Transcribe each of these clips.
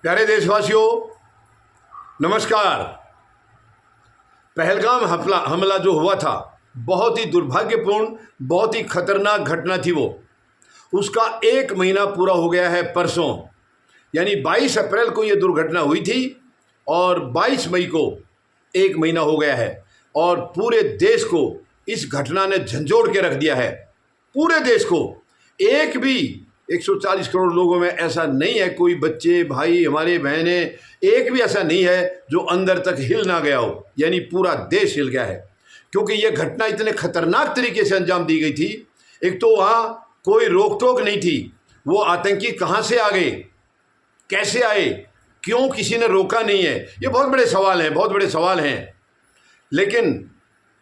प्यारे देशवासियों, नमस्कार। पहलगाम हमला जो हुआ था, बहुत ही दुर्भाग्यपूर्ण, बहुत ही खतरनाक घटना थी वो। उसका 1 महीना पूरा हो गया है परसों, यानी 22 अप्रैल को ये दुर्घटना हुई थी और 22 मई को 1 महीना हो गया है। और पूरे देश को इस घटना ने झंझोड़ के रख दिया है। पूरे देश को, एक भी 140 करोड़ लोगों में ऐसा नहीं है, कोई बच्चे, भाई, हमारे बहनें, एक भी ऐसा नहीं है जो अंदर तक हिल ना गया हो। यानी पूरा देश हिल गया है, क्योंकि ये घटना इतने खतरनाक तरीके से अंजाम दी गई थी। एक तो वहाँ कोई रोक टोक नहीं थी, वो आतंकी कहाँ से आ गए, कैसे आए, क्यों किसी ने रोका नहीं है, ये बहुत बड़े सवाल हैं, बहुत बड़े सवाल हैं। लेकिन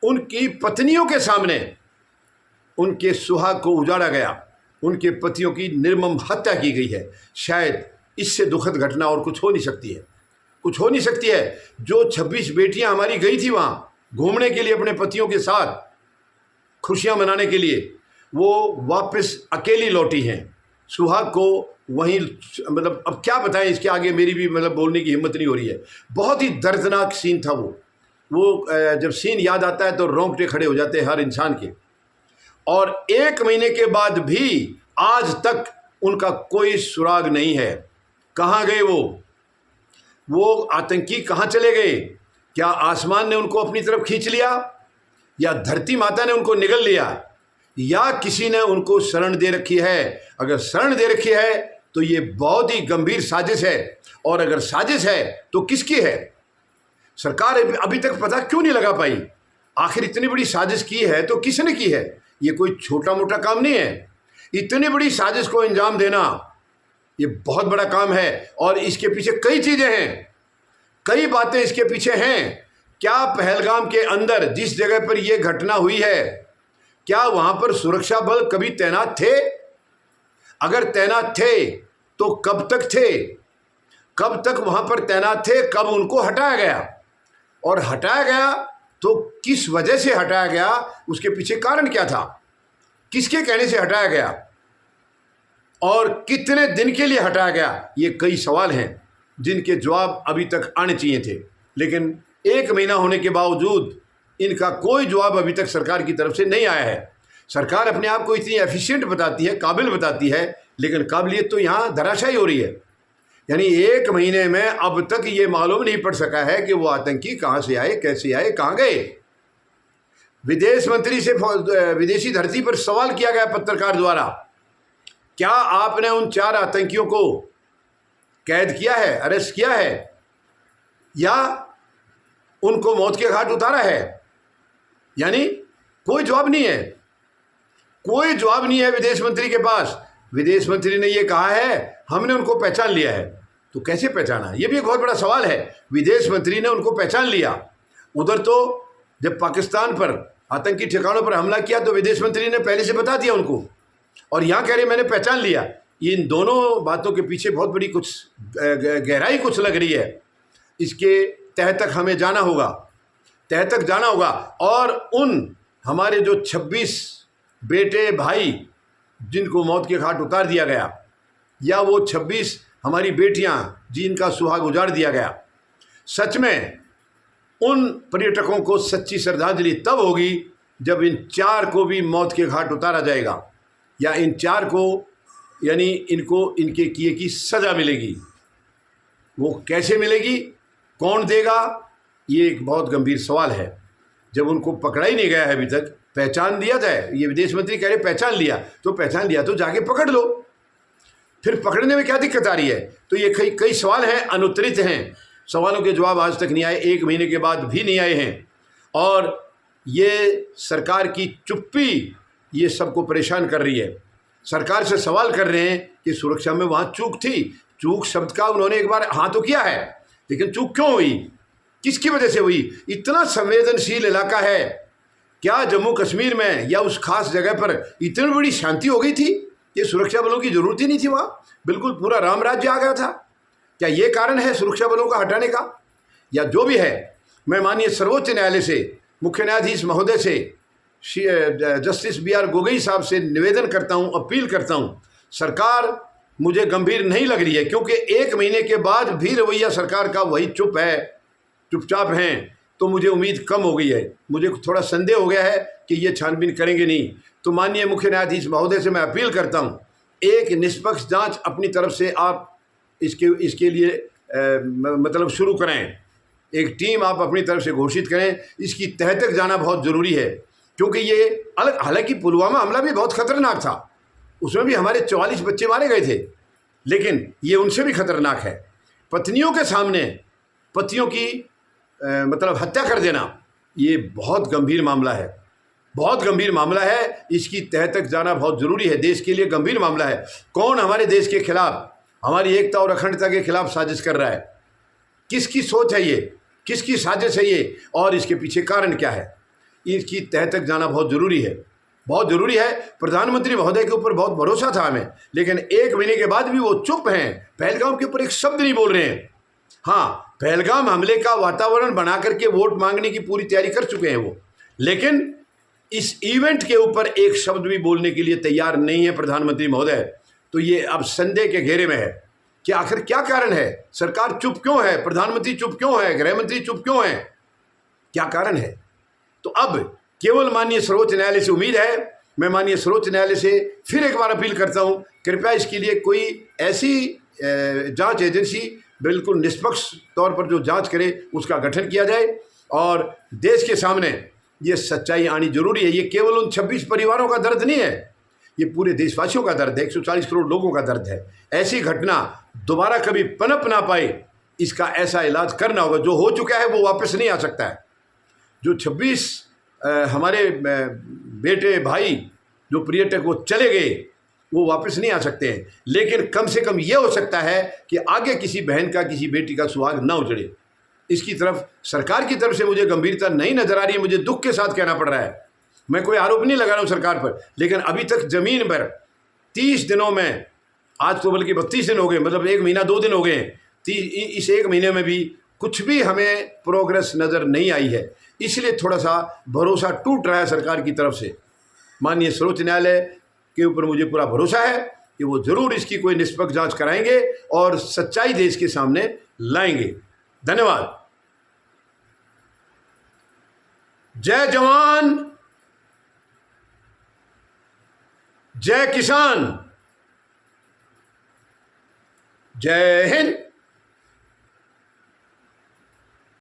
उनकी पत्नियों के सामने उनके सुहाग को उजाड़ा गया, उनके पतियों की निर्मम हत्या की गई है। शायद इससे दुखद घटना और कुछ हो नहीं सकती है, कुछ हो नहीं सकती है। जो 26 बेटियां हमारी गई थी वहाँ घूमने के लिए अपने पतियों के साथ, खुशियाँ मनाने के लिए, वो वापस अकेली लौटी हैं। सुहाग को वहीं, मतलब अब क्या बताएं, इसके आगे मेरी भी बोलने की हिम्मत नहीं हो रही है। बहुत ही दर्दनाक सीन था वो जब सीन याद आता है तो रोंगटे खड़े हो जाते हैं हर इंसान के। और 1 महीने के बाद भी आज तक उनका कोई सुराग नहीं है। कहाँ गए वो आतंकी कहाँ चले गए? क्या आसमान ने उनको अपनी तरफ खींच लिया, या धरती माता ने उनको निगल लिया, या किसी ने उनको शरण दे रखी है? अगर शरण दे रखी है तो ये बहुत ही गंभीर साजिश है, और अगर साजिश है तो किसकी है? सरकार अभी तक पता क्यों नहीं लगा पाई? आखिर इतनी बड़ी साजिश की है तो किसने की है? ये कोई छोटा मोटा काम नहीं है। इतनी बड़ी साजिश को अंजाम देना ये बहुत बड़ा काम है, और इसके पीछे कई चीज़ें हैं, कई बातें इसके पीछे हैं। क्या पहलगाम के अंदर जिस जगह पर यह घटना हुई है, क्या वहाँ पर सुरक्षा बल कभी तैनात थे? अगर तैनात थे तो कब तक थे? कब तक वहाँ पर तैनात थे? कब उनको हटाया गया? और हटाया गया तो किस वजह से हटाया गया? उसके पीछे कारण क्या था? किसके कहने से हटाया गया और कितने दिन के लिए हटाया गया? ये कई सवाल हैं जिनके जवाब अभी तक आने चाहिए थे, लेकिन 1 महीना होने के बावजूद इनका कोई जवाब अभी तक सरकार की तरफ से नहीं आया है। सरकार अपने आप को इतनी एफिशिएंट बताती है, काबिल बताती है, लेकिन काबिलियत तो यहाँ धराशायी हो रही है। यानी 1 महीने में अब तक ये मालूम नहीं पड़ सका है कि वो आतंकी कहाँ से आए, कैसे आए, कहाँ गए। विदेश मंत्री से विदेशी धरती पर सवाल किया गया पत्रकार द्वारा, क्या आपने उन 4 आतंकियों को कैद किया है, अरेस्ट किया है, या उनको मौत के घाट उतारा है? यानी कोई जवाब नहीं है, कोई जवाब नहीं है विदेश मंत्री के पास। विदेश मंत्री ने ये कहा है हमने उनको पहचान लिया है, तो कैसे पहचाना? ये भी एक बहुत बड़ा सवाल है। विदेश मंत्री ने उनको पहचान लिया। उधर तो जब पाकिस्तान पर आतंकी ठिकानों पर हमला किया तो विदेश मंत्री ने पहले से बता दिया उनको, और यहाँ कह रहे मैंने पहचान लिया। इन दोनों बातों के पीछे बहुत बड़ी कुछ गहराई कुछ लग रही है। इसके तह तक हमें जाना होगा, तह तक जाना होगा। और उन हमारे जो 26 बेटे भाई जिनको मौत के घाट उतार दिया गया, या वो 26 हमारी बेटियां जिनका सुहाग उजाड़ दिया गया, सच में उन पर्यटकों को सच्ची श्रद्धांजलि तब होगी जब इन 4 को भी मौत के घाट उतारा जाएगा, या इन 4 को, यानी इनको इनके किए की सज़ा मिलेगी। वो कैसे मिलेगी, कौन देगा, ये एक बहुत गंभीर सवाल है। जब उनको पकड़ा ही नहीं गया है अभी तक, पहचान दिया जाए। ये विदेश मंत्री कह रहे पहचान लिया, तो पहचान लिया तो जाके पकड़ लो, फिर पकड़ने में क्या दिक्कत आ रही है? तो ये कई सवाल हैं, अनुत्तरित हैं। सवालों के जवाब आज तक नहीं आए, 1 महीने के बाद भी नहीं आए हैं। और ये सरकार की चुप्पी ये सबको परेशान कर रही है। सरकार से सवाल कर रहे हैं कि सुरक्षा में वहाँ चूक थी। चूक शब्द का उन्होंने एक बार हाँ तो किया है, लेकिन चूक क्यों हुई, किसकी वजह से हुई? इतना संवेदनशील इलाका है, क्या जम्मू कश्मीर में या उस खास जगह पर इतनी बड़ी शांति हो गई थी? ये सुरक्षा बलों की ज़रूरत ही नहीं थी वहाँ, बिल्कुल पूरा राम राज्य आ गया था। क्या ये कारण है सुरक्षा बलों का हटाने का? या जो भी है, मैं माननीय सर्वोच्च न्यायालय से, मुख्य न्यायाधीश महोदय से, जस्टिस BR गोगोई साहब से निवेदन करता हूँ, अपील करता हूँ, सरकार मुझे गंभीर नहीं लग रही है, क्योंकि 1 महीने के बाद भी रवैया सरकार का वही चुपचाप हैं, तो मुझे उम्मीद कम हो गई है। मुझे थोड़ा संदेह हो गया है कि ये छानबीन करेंगे नहीं। तो माननीय मुख्य न्यायाधीश महोदय से मैं अपील करता हूँ, एक निष्पक्ष जांच अपनी तरफ से आप इसके लिए मतलब शुरू करें। एक टीम आप अपनी तरफ से घोषित करें, इसकी तह तक जाना बहुत ज़रूरी है, क्योंकि ये हालांकि पुलवामा हमला भी बहुत खतरनाक था, उसमें भी हमारे 44 बच्चे मारे गए थे, लेकिन ये उनसे भी खतरनाक है। पत्नियों के सामने पतियों की मतलब हत्या कर देना, ये बहुत गंभीर मामला है, बहुत गंभीर मामला है। इसकी तह तक जाना बहुत ज़रूरी है, देश के लिए गंभीर मामला है। कौन हमारे देश के खिलाफ, हमारी एकता और अखंडता के खिलाफ साजिश कर रहा है? किसकी सोच है ये, किसकी साजिश है ये, और इसके पीछे कारण क्या है? इसकी तह तक जाना बहुत ज़रूरी है, बहुत ज़रूरी है। प्रधानमंत्री महोदय के ऊपर बहुत भरोसा था हमें, लेकिन 1 महीने के बाद भी वो चुप हैं। पहलगाम के ऊपर एक शब्द नहीं बोल रहे हैं। हाँ, पहलगाम हमले का वातावरण बना करके वोट मांगने की पूरी तैयारी कर चुके हैं वो, लेकिन इस इवेंट के ऊपर एक शब्द भी बोलने के लिए तैयार नहीं है प्रधानमंत्री महोदय। तो ये अब संदेह के घेरे में है कि आखिर क्या कारण है, सरकार चुप क्यों है, प्रधानमंत्री चुप क्यों है, गृह मंत्री चुप क्यों है, क्या कारण है? तो अब केवल माननीय सर्वोच्च न्यायालय से उम्मीद है। मैं माननीय सर्वोच्च न्यायालय से फिर एक बार अपील करता हूँ, कृपया इसके लिए कोई ऐसी जांच एजेंसी बिल्कुल निष्पक्ष तौर पर जो जांच करे उसका गठन किया जाए, और देश के सामने ये सच्चाई आनी जरूरी है। ये केवल उन 26 परिवारों का दर्द नहीं है, ये पूरे देशवासियों का दर्द है, 140 करोड़ लोगों का दर्द है। ऐसी घटना दोबारा कभी पनप ना पाए, इसका ऐसा इलाज करना होगा। जो हो चुका है वो वापस नहीं आ सकता है। जो 26 हमारे बेटे भाई जो पर्यटक वो चले गए, वो वापस नहीं आ सकते हैं, लेकिन कम से कम ये हो सकता है कि आगे किसी बहन का, किसी बेटी का सुहाग ना उजड़े। इसकी तरफ सरकार की तरफ से मुझे गंभीरता नहीं नजर आ रही है। मुझे दुख के साथ कहना पड़ रहा है, मैं कोई आरोप नहीं लगा रहा हूँ सरकार पर, लेकिन अभी तक जमीन पर 30 दिनों में, आज तो बल्कि 32 दिन हो गए, मतलब 1 महीना 2 दिन हो गए, इस 1 महीने में भी कुछ भी हमें प्रोग्रेस नज़र नहीं आई है। इसलिए थोड़ा सा भरोसा टूट रहा है सरकार की तरफ से। माननीय सर्वोच्च न्यायालय के ऊपर मुझे पूरा भरोसा है कि वो ज़रूर इसकी कोई निष्पक्ष जांच कराएंगे और सच्चाई देश के सामने लाएंगे। धन्यवाद। जय जवान, जय किसान, जय हिंद।